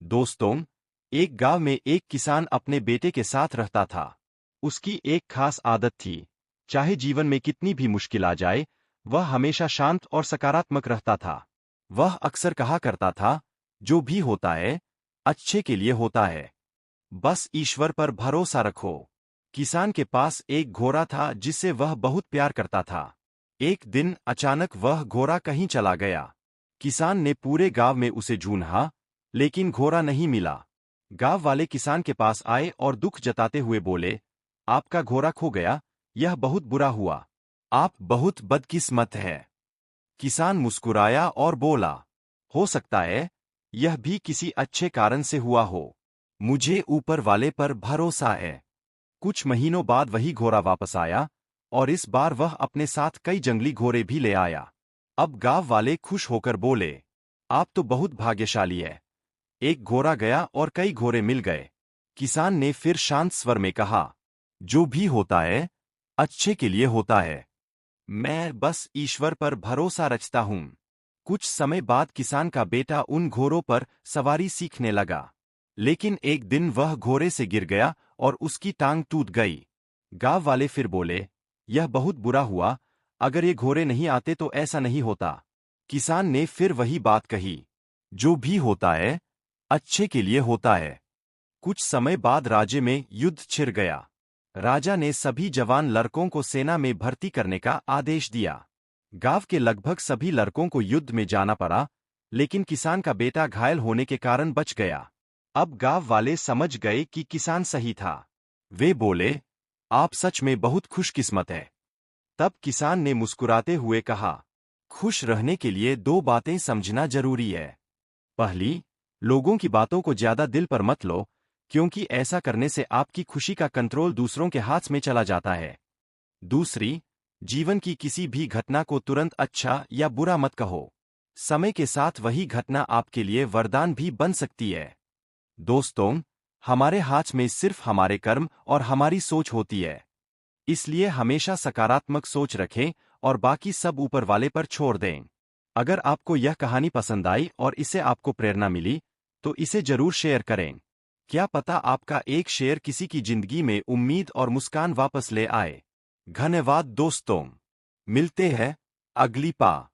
दोस्तों, एक गांव में एक किसान अपने बेटे के साथ रहता था। उसकी एक खास आदत थी। चाहे जीवन में कितनी भी मुश्किल आ जाए, वह हमेशा शांत और सकारात्मक रहता था। वह अक्सर कहा करता था, जो भी होता है, अच्छे के लिए होता है। बस ईश्वर पर भरोसा रखो। किसान के पास एक घोड़ा था जिससे वह बहुत प्यार करता था। एक दिन अचानक वह घोड़ा कहीं चला गया। किसान ने पूरे गांव में उसे ढूंढा, लेकिन घोड़ा नहीं मिला। गांव वाले किसान के पास आए और दुख जताते हुए बोले, आपका घोड़ा खो गया, यह बहुत बुरा हुआ। आप बहुत बदकिस्मत है। किसान मुस्कुराया और बोला, हो सकता है, यह भी किसी अच्छे कारण से हुआ हो। मुझे ऊपर वाले पर भरोसा है। कुछ महीनों बाद वही घोड़ा वापस आया, और इस बार वह अपने साथ कई जंगली घोड़े भी ले आया। अब गांव वाले खुश होकर बोले, आप तो बहुत भाग्यशाली है। एक घोड़ा गया और कई घोड़े मिल गए। किसान ने फिर शांत स्वर में कहा, जो भी होता है, अच्छे के लिए होता है। मैं बस ईश्वर पर भरोसा रखता हूँ। कुछ समय बाद किसान का बेटा उन घोड़ों पर सवारी सीखने लगा। लेकिन एक दिन वह घोड़े से गिर गया और उसकी टांग टूट गई। गांव वाले फिर बोले, यह बहुत बुरा हुआ, अगर ये घोड़े नहीं आते तो ऐसा नहीं होता। किसान ने फिर वही बात कही, जो भी होता है, अच्छे के लिए होता है। कुछ समय बाद राज्य में युद्ध छिड़ गया। राजा ने सभी जवान लड़कों को सेना में भर्ती करने का आदेश दिया। गांव के लगभग सभी लड़कों को युद्ध में जाना पड़ा, लेकिन किसान का बेटा घायल होने के कारण बच गया। अब गांव वाले समझ गए कि किसान सही था। वे बोले, आप सच में बहुत खुशकिस्मत है। तब किसान ने मुस्कुराते हुए कहा, खुश रहने के लिए दो बातें समझना जरूरी है। पहली, लोगों की बातों को ज्यादा दिल पर मत लो, क्योंकि ऐसा करने से आपकी खुशी का कंट्रोल दूसरों के हाथ में चला जाता है। दूसरी, जीवन की किसी भी घटना को तुरंत अच्छा या बुरा मत कहो। समय के साथ वही घटना आपके लिए वरदान भी बन सकती है। दोस्तों, हमारे हाथ में सिर्फ हमारे कर्म और हमारी सोच होती है। इसलिए हमेशा सकारात्मक सोच रखें और बाकी सब ऊपर वाले पर छोड़ दें। अगर आपको यह कहानी पसंद आई और इससे आपको प्रेरणा मिली, तो इसे जरूर शेयर करें। क्या पता आपका एक शेयर किसी की जिंदगी में उम्मीद और मुस्कान वापस ले आए। धन्यवाद दोस्तों। मिलते हैं अगली बार।